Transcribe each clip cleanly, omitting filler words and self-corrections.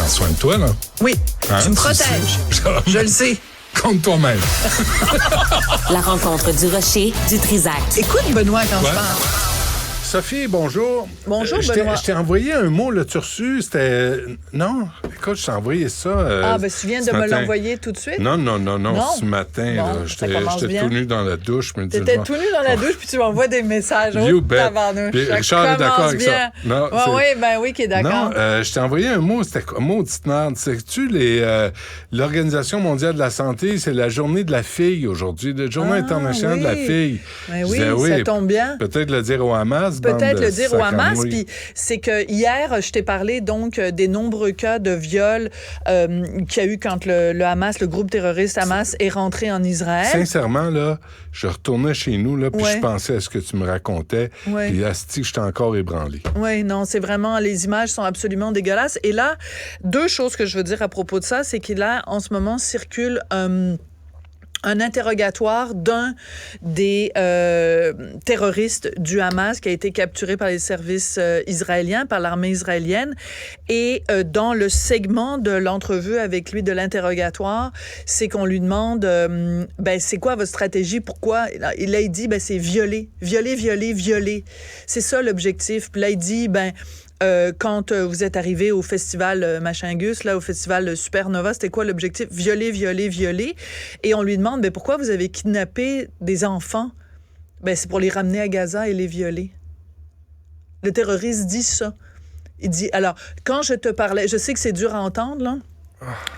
prends soin de toi, là. Oui, tu me protèges. Je le sais. Contre toi-même. La rencontre du Rocher, du Trizac. Écoute, Benoît, quand je parle. Sophie, bonjour. Bonjour, Benoît. Je t'ai envoyé un mot, là, tu as reçu, c'était... Non, écoute, je t'ai envoyé ça tu viens de me l'envoyer tout de suite? Non, ce matin, bon, là, j'étais tout nu dans la douche. T'étais tout nu dans la douche, puis tu m'envoies des messages. You bet. Puis Richard est d'accord avec ça. Non, oui, qui est d'accord. Non, je t'ai envoyé un mot, c'était un mot de merde. Sais-tu, l'Organisation mondiale de la santé, c'est la journée de la fille aujourd'hui, la journée internationale de la fille. Ben oui, ça tombe bien. Peut-être le dire au Hamas. Peut-être le dire au Hamas. Puis c'est que hier, je t'ai parlé donc des nombreux cas de viol qu'il y a eu quand le Hamas, le groupe terroriste Hamas, est rentré en Israël. Sincèrement, là, je retournais chez nous, là, puis je pensais à ce que tu me racontais. Puis asti, j'étais encore ébranlé. Oui, non, c'est vraiment... Les images sont absolument dégueulasses. Et là, deux choses que je veux dire à propos de ça, c'est qu'il là, en ce moment, circule... un interrogatoire d'un des terroristes du Hamas qui a été capturé par les services israéliens, par l'armée israélienne. Et dans le segment de l'entrevue avec lui de l'interrogatoire, c'est qu'on lui demande c'est quoi votre stratégie? Pourquoi? Et là, il dit c'est violer. C'est ça l'objectif. Puis là, il dit quand vous êtes arrivé au festival Machingus, là, au festival Supernova, c'était quoi l'objectif? Violer. Et on lui demande, pourquoi vous avez kidnappé des enfants? C'est pour les ramener à Gaza et les violer. Le terroriste dit ça. Il dit, alors, quand je te parlais, je sais que c'est dur à entendre, là,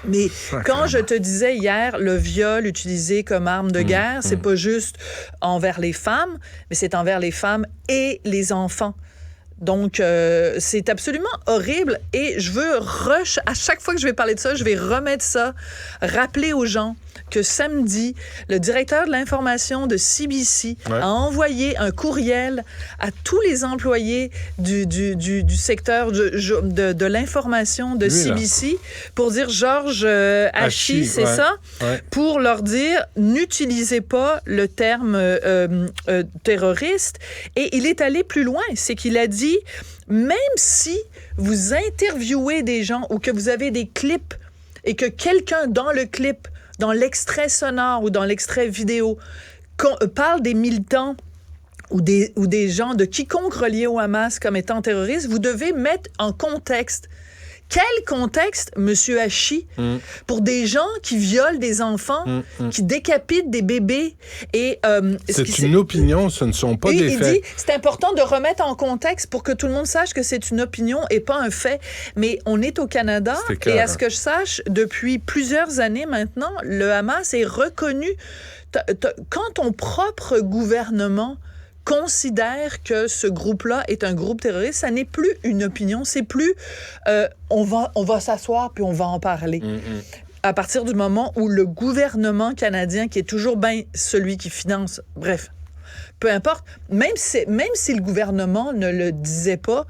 mais quand je te disais hier, le viol utilisé comme arme de guerre, c'est pas juste envers les femmes, mais c'est envers les femmes et les enfants. Donc, c'est absolument horrible et je veux à chaque fois que je vais parler de ça, je vais remettre ça, rappeler aux gens que samedi, le directeur de l'information de CBC a envoyé un courriel à tous les employés du secteur de l'information de CBC pour dire Georges Hachi, c'est ça? Ouais. Pour leur dire, n'utilisez pas le terme terroriste. Et il est allé plus loin, c'est qu'il a dit, même si vous interviewez des gens ou que vous avez des clips et que quelqu'un dans le clip, dans l'extrait sonore ou dans l'extrait vidéo, parle des militants ou des gens de quiconque reliés au Hamas comme étant terroristes, vous devez mettre en contexte. Quel contexte, M. Hachi, pour des gens qui violent des enfants, qui décapitent des bébés? Et, c'est une opinion, ce ne sont pas des faits. Il dit, c'est important de remettre en contexte pour que tout le monde sache que c'est une opinion et pas un fait. Mais on est au Canada et à ce que je sache, depuis plusieurs années maintenant, le Hamas est reconnu. Quand ton propre gouvernement considère que ce groupe-là est un groupe terroriste, ça n'est plus une opinion, c'est plus on va s'asseoir puis on va en parler. À partir du moment où le gouvernement canadien, qui est toujours bien celui qui finance, bref, peu importe, même si le gouvernement ne le disait pas,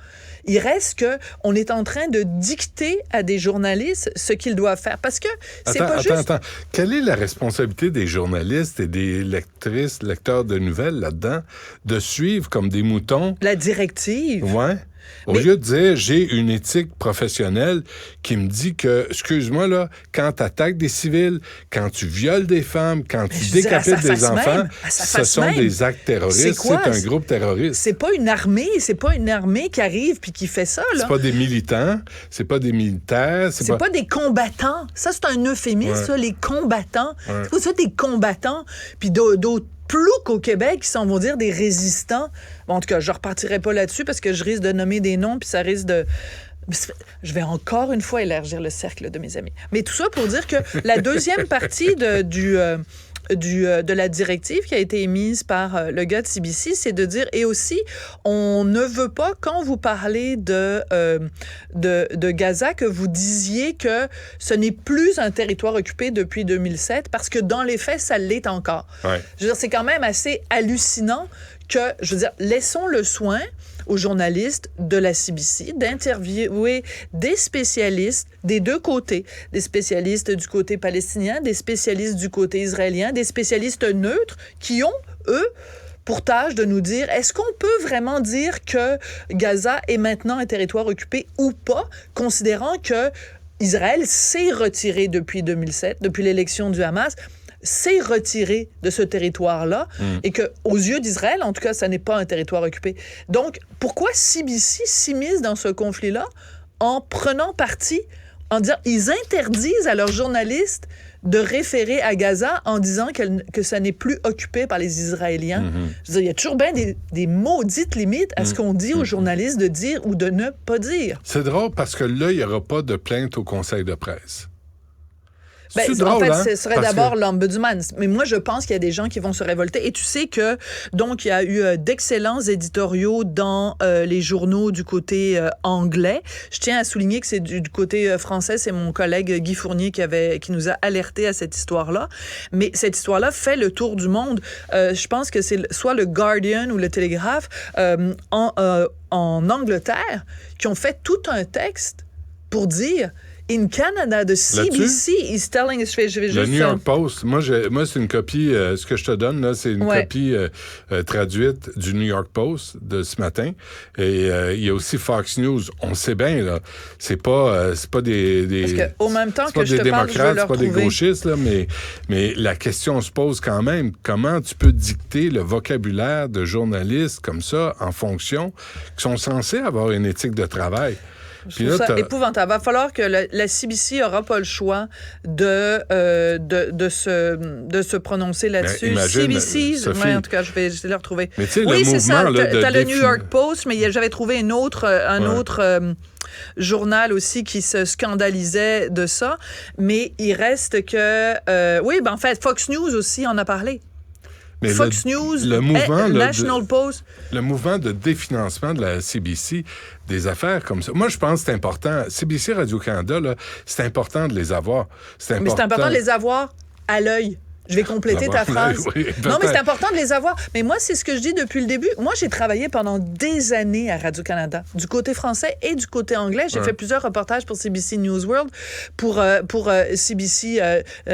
il reste que on est en train de dicter à des journalistes ce qu'ils doivent faire. Parce que c'est pas juste... Attends. Quelle est la responsabilité des journalistes et des lecteurs de nouvelles là-dedans de suivre comme des moutons? La directive. Ouais. Au lieu de dire, j'ai une éthique professionnelle qui me dit que, excuse-moi, là, quand tu attaques des civils, quand tu violes des femmes, quand tu décapites des enfants, ce sont des actes terroristes. C'est un groupe terroriste. C'est pas une armée qui arrive puis qui fait ça, là. C'est pas des militants, c'est pas des militaires. C'est pas des combattants. Ça, c'est un euphémisme, ça, les combattants. Ouais. C'est pas ça, des combattants, puis d'autres ploucs au Québec qui s'en vont dire des résistants. Bon, en tout cas, je repartirai pas là-dessus parce que je risque de nommer des noms puis ça risque de... Je vais encore une fois élargir le cercle de mes amis. Mais tout ça pour dire que la deuxième partie de la directive qui a été émise par le gars de CBC, c'est de dire, et aussi, on ne veut pas, quand vous parlez de Gaza, que vous disiez que ce n'est plus un territoire occupé depuis 2007, parce que dans les faits, ça l'est encore. Ouais. Je veux dire, c'est quand même assez hallucinant que, je veux dire, laissons le soin aux journalistes de la CBC d'interviewer des spécialistes des deux côtés, des spécialistes du côté palestinien, des spécialistes du côté israélien, des spécialistes neutres qui ont, eux, pour tâche de nous dire, est-ce qu'on peut vraiment dire que Gaza est maintenant un territoire occupé ou pas, considérant que Israël s'est retiré depuis 2007, depuis l'élection du Hamas, s'est retiré de ce territoire-là et qu'aux yeux d'Israël, en tout cas, ça n'est pas un territoire occupé. Donc, pourquoi CBC s'immisce dans ce conflit-là en prenant parti, en disant, ils interdisent à leurs journalistes de référer à Gaza en disant que ça n'est plus occupé par les Israéliens. Je veux dire, il y a toujours bien des maudites limites à ce qu'on dit aux journalistes de dire ou de ne pas dire. C'est drôle parce que là, il n'y aura pas de plainte au conseil de presse. Ben, drôle, en fait, hein? ce serait d'abord l'ombudsman. Mais moi, je pense qu'il y a des gens qui vont se révolter. Et tu sais que, donc, il y a eu d'excellents éditoriaux dans les journaux du côté anglais. Je tiens à souligner que c'est du côté français. C'est mon collègue Guy Fournier qui nous a alertés à cette histoire-là. Mais cette histoire-là fait le tour du monde. Je pense que c'est soit le Guardian ou le Télégraphe en Angleterre qui ont fait tout un texte pour dire... In Canada, the CBC is telling us... Le New York Post, moi c'est une copie, ce que je te donne, là, c'est une copie traduite du New York Post de ce matin. Et il y a aussi Fox News. On sait bien, là, c'est pas des Parce que, au même temps que je te parle, je démocrates, veux leur c'est pas des gauchistes, là, mais la question se pose quand même. Comment tu peux dicter le vocabulaire de journalistes comme ça en fonction, qui sont censés avoir une éthique de travail? Je trouve ça épouvantable. Il va falloir que la CBC n'aura pas le choix de se prononcer là-dessus. CBC, en tout cas, je vais le retrouver. Mais oui, c'est ça. Tu as le New York Post, mais j'avais trouvé un autre journal aussi qui se scandalisait de ça. Mais il reste que... en fait, Fox News aussi en a parlé. Mais Fox News, National Post. Le mouvement de définancement de la CBC, des affaires comme ça. Moi, je pense que c'est important. CBC Radio-Canada, là, c'est important de les avoir. Mais c'est important de les avoir à l'œil. Je vais compléter ta phrase. Non, mais c'est important de les avoir. Mais moi, c'est ce que je dis depuis le début. Moi, j'ai travaillé pendant des années à Radio-Canada, du côté français et du côté anglais. J'ai fait plusieurs reportages pour CBC News World, pour CBC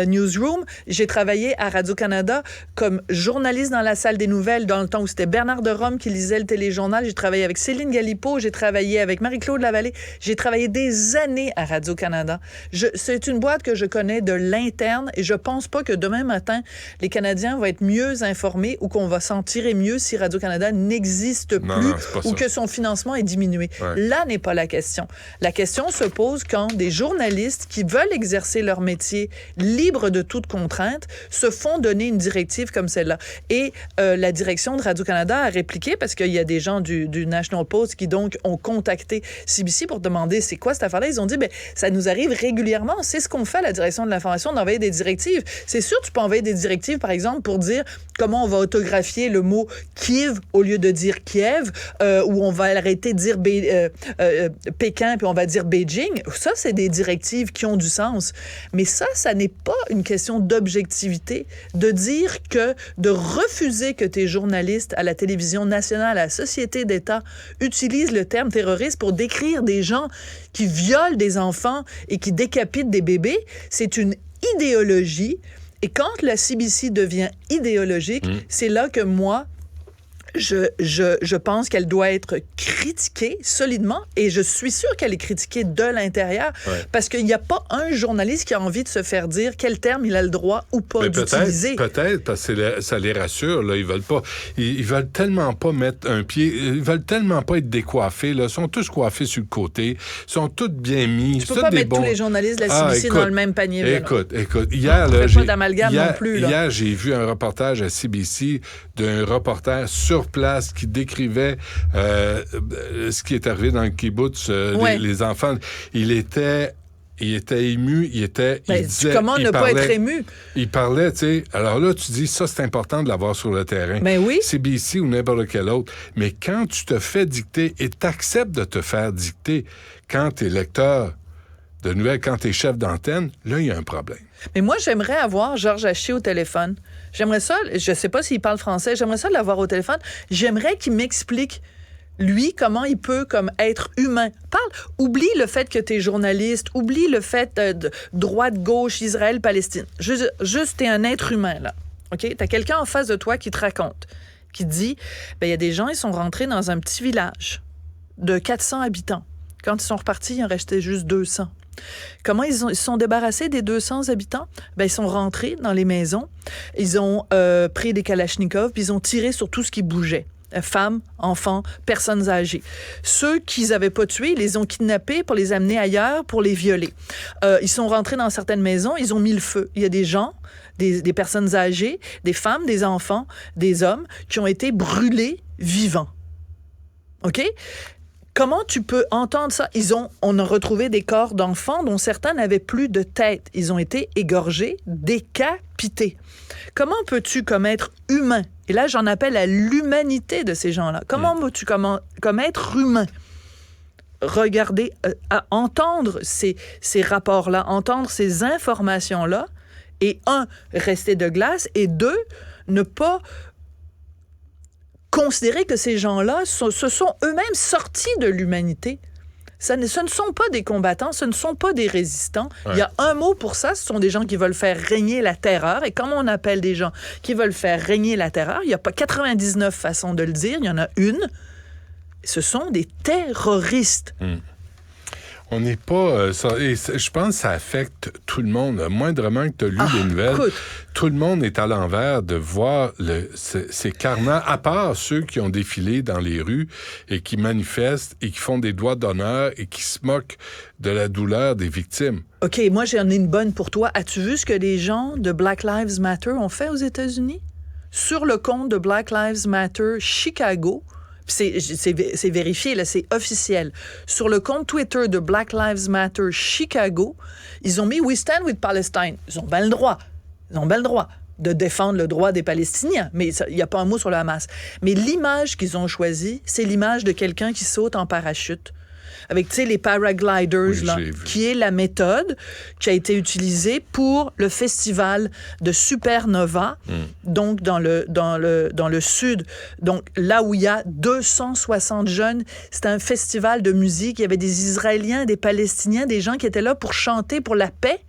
Newsroom. J'ai travaillé à Radio-Canada comme journaliste dans la salle des nouvelles dans le temps où c'était Bernard de Rome qui lisait le téléjournal. J'ai travaillé avec Céline Galipeau. J'ai travaillé avec Marie-Claude Lavallée. J'ai travaillé des années à Radio-Canada. C'est une boîte que je connais de l'interne et je pense pas que demain matin, les Canadiens vont être mieux informés ou qu'on va s'en tirer mieux si Radio-Canada n'existe plus ou que son financement est diminué. Là n'est pas la question. La question se pose quand des journalistes qui veulent exercer leur métier libres de toute contrainte se font donner une directive comme celle-là. Et la direction de Radio-Canada a répliqué parce qu'il y a des gens du National Post qui donc ont contacté CBC pour demander c'est quoi cette affaire-là. Ils ont dit ça nous arrive régulièrement. C'est ce qu'on fait à la direction de l'information, d'envoyer des directives. C'est sûr, tu peux envoyer des directives, par exemple, pour dire comment on va orthographier le mot Kiev au lieu de dire Kiev, ou on va arrêter de dire Pékin, puis on va dire Beijing. Ça, c'est des directives qui ont du sens. Mais ça n'est pas une question d'objectivité, de dire que, de refuser que tes journalistes à la télévision nationale, à la société d'État, utilisent le terme terroriste pour décrire des gens qui violent des enfants et qui décapitent des bébés. C'est une idéologie. Et quand la CBC devient idéologique, c'est là que moi, je pense qu'elle doit être critiquée solidement et je suis sûre qu'elle est critiquée de l'intérieur parce qu'il n'y a pas un journaliste qui a envie de se faire dire quel terme il a le droit ou pas d'utiliser. Peut-être, parce que ça les rassure. Là, ils veulent tellement pas mettre un pied, ils veulent tellement pas être décoiffés. Là. Ils sont tous coiffés sur le côté, ils sont tous bien mis. Tu peux pas mettre tous les journalistes de la CBC dans le même panier. Écoute, hier, là, pas d'amalgame non plus. Là. Hier, j'ai vu un reportage à CBC d'un reporter sur place qui décrivait ce qui est arrivé dans le kibbutz, les enfants. Il était ému, il disait... Comment ne pas être ému? Il parlait, tu sais... Alors là, tu dis, ça, c'est important de l'avoir sur le terrain. Ben oui. CBC ou n'importe quel autre. Mais quand tu te fais dicter et t'acceptes de te faire dicter quand t'es lecteur de nouvelles, quand t'es chef d'antenne, là, il y a un problème. Mais moi, j'aimerais avoir Georges Haché au téléphone. J'aimerais ça, je sais pas s'il parle français, j'aimerais ça l'avoir au téléphone. J'aimerais qu'il m'explique, lui, comment il peut comme être humain. Oublie le fait que t'es journaliste, oublie le fait de droite, gauche, Israël, Palestine. Juste, t'es un être humain, là. OK? T'as quelqu'un en face de toi qui te raconte, qui te dit, il y a des gens, ils sont rentrés dans un petit village de 400 habitants. Quand ils sont repartis, il en restait juste 200. Comment ils se sont débarrassés des 200 habitants? Ben, ils sont rentrés dans les maisons, ils ont pris des kalachnikovs, puis ils ont tiré sur tout ce qui bougeait. Femmes, enfants, personnes âgées. Ceux qu'ils n'avaient pas tués, ils les ont kidnappés pour les amener ailleurs, pour les violer. Ils sont rentrés dans certaines maisons, ils ont mis le feu. Il y a des gens, des personnes âgées, des femmes, des enfants, des hommes qui ont été brûlés vivants. OK? Comment tu peux entendre ça? On a retrouvé des corps d'enfants dont certains n'avaient plus de tête. Ils ont été égorgés, décapités. Comment peux-tu, comme être humain, et là j'en appelle à l'humanité de ces gens-là, comment peux-tu, comme être humain, regarder, entendre ces rapports-là, entendre ces informations-là, et rester de glace, et 2, ne pas considérer que ces gens-là se sont eux-mêmes sortis de l'humanité. Ce ne sont pas des combattants, ce ne sont pas des résistants. Ouais. Il y a un mot pour ça, ce sont des gens qui veulent faire régner la terreur. Et comment on appelle des gens qui veulent faire régner la terreur? Il n'y a pas 99 façons de le dire, il y en a une. Ce sont des terroristes. On n'est pas... je pense que ça affecte tout le monde. Moindrement que tu as lu les nouvelles, tout le monde est à l'envers de voir ces carnats, à part ceux qui ont défilé dans les rues et qui manifestent et qui font des doigts d'honneur et qui se moquent de la douleur des victimes. OK, moi, j'en ai une bonne pour toi. As-tu vu ce que les gens de Black Lives Matter ont fait aux États-Unis? Sur le compte de Black Lives Matter Chicago... C'est vérifié, là, c'est officiel. Sur le compte Twitter de Black Lives Matter Chicago, ils ont mis « We stand with Palestine ». Ils ont bien le droit. Ils ont bien le droit de défendre le droit des Palestiniens, mais il n'y a pas un mot sur le Hamas. Mais l'image qu'ils ont choisie, c'est l'image de quelqu'un qui saute en parachute. Avec, tu sais, les paragliders, là, qui est la méthode qui a été utilisée pour le festival de Supernova, donc dans le sud. Donc, là où il y a 260 jeunes, c'est un festival de musique. Il y avait des Israéliens, des Palestiniens, des gens qui étaient là pour chanter pour la paix.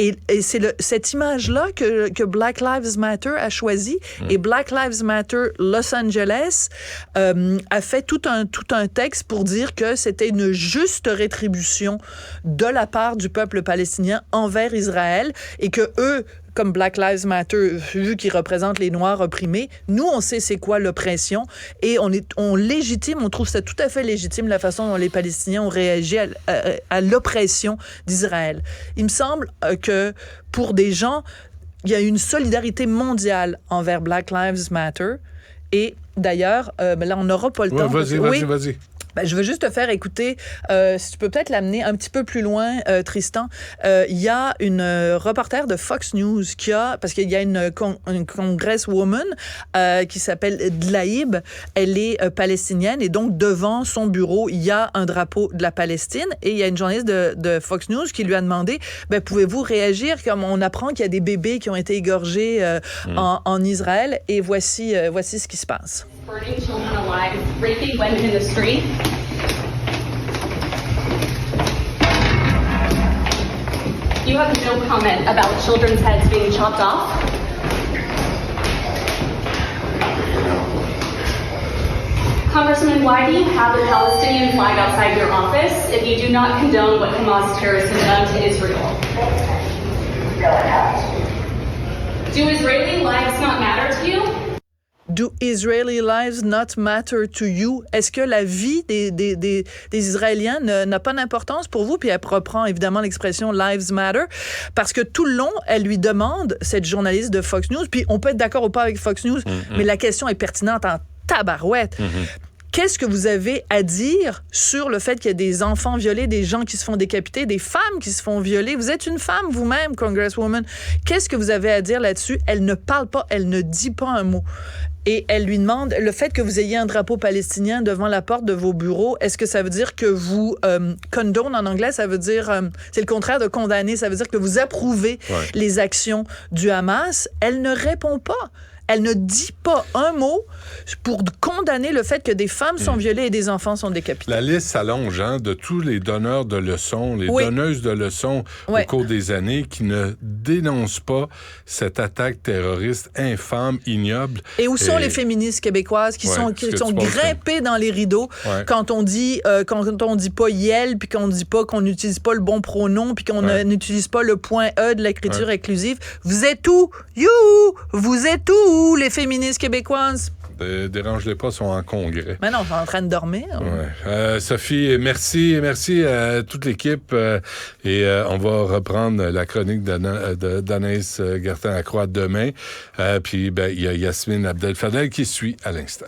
Et c'est cette image-là que Black Lives Matter a choisi. Et Black Lives Matter Los Angeles a fait tout un texte pour dire que c'était une juste rétribution de la part du peuple palestinien envers Israël et que eux, comme Black Lives Matter, vu qu'ils représentent les Noirs opprimés, nous, on sait c'est quoi l'oppression et on légitime, on trouve ça tout à fait légitime la façon dont les Palestiniens ont réagi à l'oppression d'Israël. Il me semble que pour des gens, il y a une solidarité mondiale envers Black Lives Matter et d'ailleurs, là, on n'aura pas le temps. Vas-y. Ben, je veux juste te faire écouter, si tu peux peut-être l'amener un petit peu plus loin, Tristan. Il y a une reporter de Fox News parce qu'il y a une congresswoman qui s'appelle Dlaib. Elle est palestinienne et donc devant son bureau, il y a un drapeau de la Palestine et il y a une journaliste de Fox News qui lui a demandé, ben, pouvez-vous réagir comme on apprend qu'il y a des bébés qui ont été égorgés en Israël et voici ce qui se passe. Burning children alive, raping women in the street. You have no comment about children's heads being chopped off? Congressman, why do you have a Palestinian flag outside your office if you do not condone what Hamas terrorists have done to Israel? Do Israeli lives not matter to you? Do Israeli lives not matter to you? Est-ce que la vie des Israéliens n'a pas d'importance pour vous? Puis elle reprend évidemment l'expression Lives Matter parce que tout le long, elle lui demande, cette journaliste de Fox News, puis on peut être d'accord ou pas avec Fox News, mais la question est pertinente en tabarouette. Qu'est-ce que vous avez à dire sur le fait qu'il y a des enfants violés, des gens qui se font décapiter, des femmes qui se font violer? Vous êtes une femme vous-même, Congresswoman. Qu'est-ce que vous avez à dire là-dessus? Elle ne parle pas, elle ne dit pas un mot. Et elle lui demande, le fait que vous ayez un drapeau palestinien devant la porte de vos bureaux, est-ce que ça veut dire que vous condone en anglais, ça veut dire, c'est le contraire de condamner, ça veut dire que vous approuvez les actions du Hamas? Elle ne répond pas. elle ne dit pas un mot pour condamner le fait que des femmes sont violées et des enfants sont décapités. La liste s'allonge, hein, de tous les donneurs de leçons, les donneuses de leçons au cours des années qui ne dénoncent pas cette attaque terroriste infâme, ignoble. Et où sont les féministes québécoises qui sont grimpées dans les rideaux quand on dit pas Yel, puis qu'on dit pas qu'on n'utilise pas le bon pronom, puis qu'on n'utilise pas le point E de l'écriture inclusive. Vous êtes où? Vous êtes où, les féministes québécoises? Dérange-les pas, sont en congrès. Mais non, ils sont en train de dormir. Sophie, merci à toute l'équipe. Et on va reprendre la chronique d'Anaïs Gertin-Lacroix demain. Puis il y a Yasmine Abdel-Fadel qui suit à l'instant.